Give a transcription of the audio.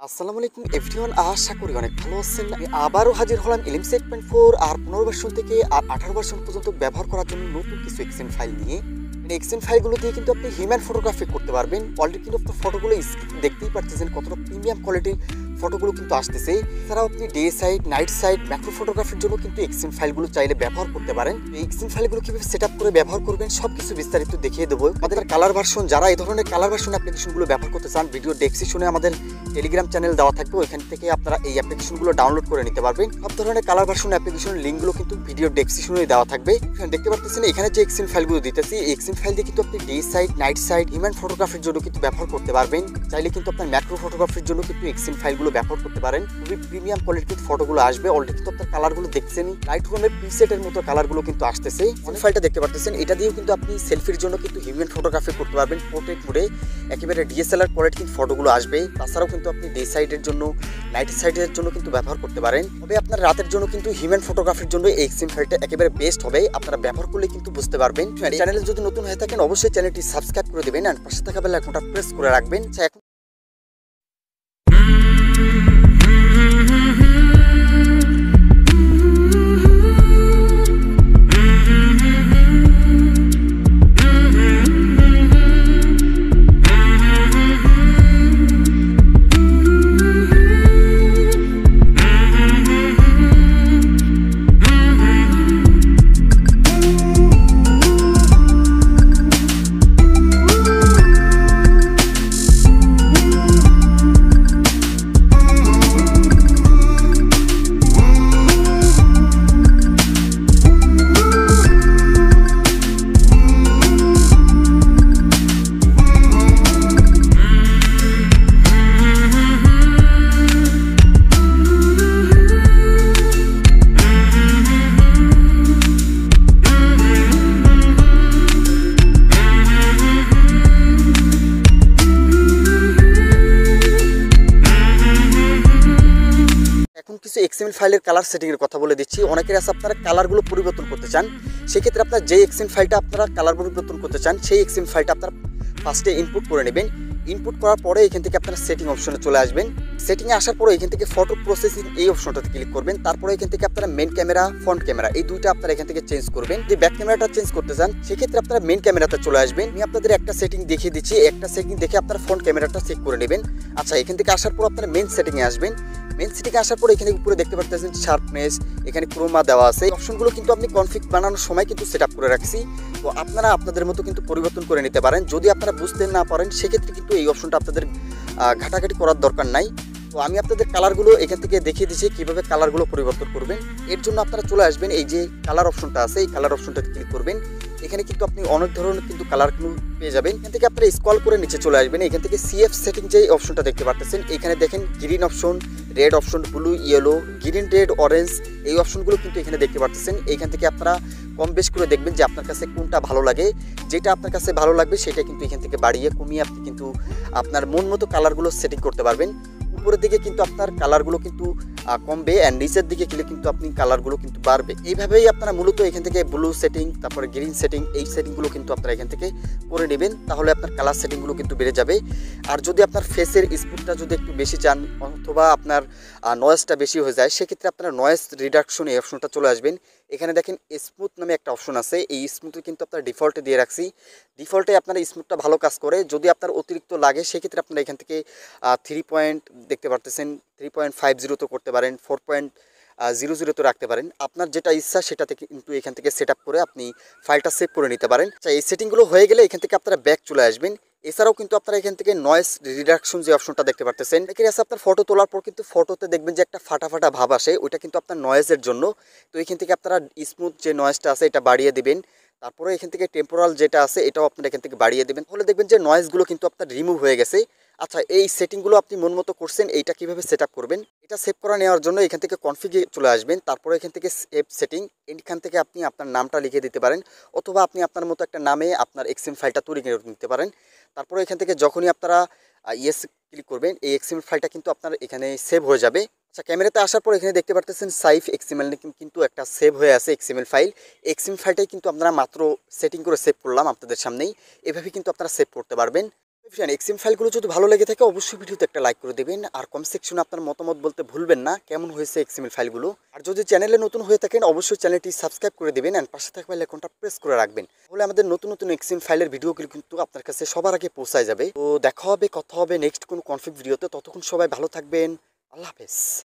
আসসালামু আলাইকুম এভরিওয়ান, আশা করি অনেক ভালো আছেন। আমি আবারও হাজির হলাম এলিমস 8.4 আর 15 ভার্সন থেকে আর 18 ভার্সন পর্যন্ত ব্যবহার করার জন্য নতুন কিছু এক্সেন ফাইল নিয়ে। এক্সেন ফাইলগুলো দিয়ে কিন্তু আপনি হিউম্যান ফটোগ্রাফি করতে পারবেন। অলরেডি কিন্তু আপনার ফটোগুলো দেখতেই পারতেছেন কতটা প্রিমিয়াম কোয়ালিটির ফটোগুলো কিন্তু আসতেছে। এছাড়াও আপনি day side, night side, macro ফটোগ্রাফির জন্য কিন্তু এক্সেন ফাইলগুলো চাইলে ব্যবহার করতে পারেন। এই এক্সেন ফাইলগুলো কিভাবে সেট আপ করে ব্যবহার করবেন সবকিছু বিস্তারিত দেখিয়ে দেবো। আমাদের কালার ভার্সন, যারা এই ধরনের কালার ভার্সন অ্যাপ্লিকেশনগুলো ব্যবহার করতে চান, ভিডিও ডেসক্রিপশনে আমাদের টেলিগ্রাম চ্যানেল দেওয়া থাকবে, ওইখান থেকে আপনারা এই অ্যাপ্লিকেশনগুলো ডাউনলোড করে নিতে পারবেন। সব ধরনের কালার ভার্সন অ্যাপ্লিকেশনের লিঙ্কগুলো কিন্তু ভিডিও ডেসক্রিপশনে দেওয়া থাকবে। দেখতে পাচ্ছেন এখানে যে এক্সেন ফাইলগুলো দিতেছি, এই এক্সেন ফাইল দিয়ে কিন্তু আপনি day side, night side, human ফটোগ্রাফির জন্য কিন্তু ব্যবহার করতে পারবেন। চাইলে কিন্তু আপনার ম্যাক্রো ফটোগ্রাফির জন্য কিন্তু এক্সেন ফাইলগুলো ব্যবহার করতে পারেন। খুবই প্রিমিয়াম কোয়ালিটির ফটোগুলো আসবে। অলরেডি কিন্তু আপনার কালারগুলো দেখছেন, লাইট রুমের প্রিসেটের মতো কালারগুলো কিন্তু আসতেছে। অনেক ফাইলটা দেখতে পাচ্ছেন, এটা দিয়েও কিন্তু আপনি সেলফির জন্য কিন্তু হিউম্যান ফটোগ্রাফি করতে পারবেন। পোর্ট্রেট মোডে একেবারে ডিএসএলআর কোয়ালিটির ফটোগুলো আসবে। তাছাড়াও কিন্তু আপনি ডে সাইডের জন্য, নাইট সাইডের জন্য কিন্তু ব্যবহার করতে পারেন। তবে আপনার রাতের জন্য কিন্তু হিউম্যান ফটোগ্রাফির জন্য এই এক্সেন ফাইলটা একেবারে বেস্ট হবে। আপনারা ব্যবহার করলে কিন্তু বুঝতে পারবেন। চ্যানেলে যদি নতুন হয়ে থাকেন অবশ্যই চ্যানেলটি সাবস্ক্রাইব করে দেবেন আর পাশে থাকা বেল আইকনটা প্রেস করে রাখবেন। এখন কিছু এক্সএমএল ফাইলের কালার সেটিং এর কথা বলে দিচ্ছি। অনেকের আছে আপনারা কালারগুলো পরিবর্তন করতে চান, সেক্ষেত্রে আপনার যে এক্সএমএল ফাইলটা আপনারা কালার পরিবর্তন করতে চান সেই এক্সএমএল ফাইলটা আপনারা ফার্স্টে ইনপুট করে নেবেন। ইনপুট করার পরে এখান থেকে আপনারা সেটিং অপশনে চলে আসবেন। সেটিংয়ে আসার পরে এখান থেকে ফটো প্রসেসিং এই অপশনটাতে ক্লিক করবেন। তারপরে এখান থেকে আপনারা মেন ক্যামেরা, ফ্রন্ট ক্যামেরা এই দুইটা আপনারা এখান থেকে চেঞ্জ করবেন। যদি ব্যাক ক্যামেরাটা চেঞ্জ করতে চান সেক্ষেত্রে আপনারা মেন ক্যামেরাতে চলে আসবেন। আমি আপনাদের একটা সেটিং দেখিয়ে দিচ্ছি, একটা সেটিং দেখে আপনারা ফ্রন্ট ক্যামেরাটা চেক করে নেবেন। আচ্ছা, এখান থেকে আসার পর আপনারা মেন সেটিংয়ে আসবেন। মেন সেটিংয়ে আসার পর এখানে উপরে দেখতে পাচ্ছেন শার্পনেস, এখানে ক্রোমা দেওয়া আছে। অপশনগুলো কিন্তু আপনি কনফিগ বানানোর সময় কিন্তু সেট আপ করে রাখছি। তো আপনারা আপনাদের মতো কিন্তু পরিবর্তন করে নিতে পারেন। যদি আপনারা বুঝতে না পারেন সেক্ষেত্রে কিন্তু এই অপশনটা আপনাদের ঘাটাঘাটি করার দরকার নাই। তো আমি আপনাদের কালারগুলো এখান থেকে দেখিয়ে দিচ্ছি কীভাবে কালারগুলো পরিবর্তন করবেন। এর জন্য আপনারা চলে আসবেন, এই যে কালার অপশনটা আছে এই কালার অপশনটাতে ক্লিক করবেন। এখানে কিন্তু আপনি অনেক ধরনের কিন্তু কালারগুলো পেয়ে যাবেন। এখান থেকে আপনারা স্ক্রল করে নিচে চলে আসবেন। এখান থেকে সিএফ সেটিং যে অপশনটা দেখতে পাচ্ছেন, এখানে দেখেন green option, red option, blue, yellow, green, red, orange এই অপশনগুলো কিন্তু এখানে দেখতে পাচ্ছেন। এইখান থেকে আপনারা কম বেশ করে দেখবেন যে আপনার কাছে কোনটা ভালো লাগে। যেটা আপনার কাছে ভালো লাগবে সেটা কিন্তু এখান থেকে বাড়িয়ে কমিয়ে আপনি কিন্তু আপনার মন মতো কালারগুলো সেটিং করতে পারবেন। উপরের দিকে কিন্তু আপনার কালারগুলো কিন্তু কমবে আর নিচের দিকে গেলে কিন্তু আপনি কালারগুলো কিন্তু বাড়বে। এইভাবেই আপনারা মূলত এখান থেকে ব্লু সেটিং, তারপরে গ্রিন সেটিং এই সেটিংগুলো কিন্তু আপনারা এখান থেকে করে নেবেন। তাহলে আপনার কালার সেটিংগুলো কিন্তু বেড়ে যাবে। আর যদি আপনার ফেসের স্পিডটা যদি একটু বেশি চান অথবা আপনার নয়েজটা বেশি হয়ে যায় সেক্ষেত্রে আপনারা নয়েজ রিডাকশন এই অপশনটা চলে আসবেন। এখানে দেখেন স্মুথ নামে একটা অপশন আছে, এই স্মুথে কিন্তু আপনার ডিফল্টে দিয়ে রাখছি। ডিফল্টে আপনার স্মুথটা ভালো কাজ করে। যদি আপনার অতিরিক্ত লাগে সেক্ষেত্রে আপনারা এখান থেকে 3 পয়েন্ট দেখতে পারতেছেন 3.50 তো করতে পারেন, 4.00 তো রাখতে পারেন। আপনার যেটা ইচ্ছা সেটাতে কিন্তু এখান থেকে সেট আপ করে আপনি ফাইলটা সেভ করে নিতে পারেন। আচ্ছা, এই সেটিংগুলো হয়ে গেলে এখান থেকে আপনারা ব্যাক চলে আসবেন। এছাড়াও কিন্তু আপনারা এখান থেকে নয়েজ রিডাকশন যে অপশনটা দেখতে পারতেছেন, এখানে আছে আপনার ফটো তোলার পর কিন্তু ফটোতে দেখবেন যে একটা ফাটা ফাটা ভাব আসে, ওইটা কিন্তু আপনার নয়েজের জন্য। তো এখান থেকে আপনারা স্মুথ যে নয়েজটা আছে এটা বাড়িয়ে দিবেন। তারপরে এখান থেকে টেম্পোরাল যেটা আছে এটাও আপনারা এখান থেকে বাড়িয়ে দেবেন। তাহলে দেখবেন যে নয়েজগুলো কিন্তু আপনার রিমুভ হয়ে গেছে। আচ্ছা, এই সেটিংগুলো আপনি মন মতো করছেন, এইটা কিভাবে সেট আপ করবেন এটা সেভ করে নেওয়ার জন্য এখান থেকে কনফিগে চলে আসবেন। তারপরে এখান থেকে সেভ সেটিং, এখান থেকে আপনি আপনার নামটা লিখে দিতে পারেন অথবা আপনি আপনার মতো একটা নামে আপনার এক্সএম ফাইলটা তৈরি করে নিতে পারেন। তারপরে এখান থেকে যখনই আপনারা ইয়েস ক্লিক করবেন এই এক্সএম ফাইলটা কিন্তু আপনার এখানে সেভ হয়ে যাবে। আচ্ছা, ক্যামেরাতে আসার পর এখানে দেখতে পারতেছেন সাইফ এক্সএমএল কিন্তু একটা সেভ হয়ে আছে এক্সএমএল ফাইল। এক্সএমএল ফাইলটাই কিন্তু আপনারা মাত্র সেটিং করে সেভ করলাম আপনাদের সামনেই। এভাবে কিন্তু আপনারা সেভ করতে পারবেন। ফ্রেন্ড এক্সএম ফাইলগুলো যদি ভালো লেগে থাকে অবশ্যই ভিডিওতে একটা লাইক করে দেবেন, আর কমেন্ট সেকশনে আপনার মতামত বলতে ভুলবেন না কেমন হয়েছে এক্সএমএল ফাইলগুলো। আর যদি চ্যানেলে নতুন হয়ে থাকেন অবশ্যই চ্যানেলটি সাবস্ক্রাইব করে দেবেন অ্যান্ড পাশে থাকা বেল আইকনটা প্রেস করে রাখবেন, তাহলে আমাদের নতুন নতুন এক্সএম ফাইলের ভিডিওগুলো কিন্তু আপনার কাছে সবার আগে পৌঁছায় যাবে। তো দেখা হবে, কথা হবে নেক্সট কোনো কনফিগ ভিডিওতে। ততক্ষণ সবাই ভালো থাকবেন, আল্লাহ হাফেজ।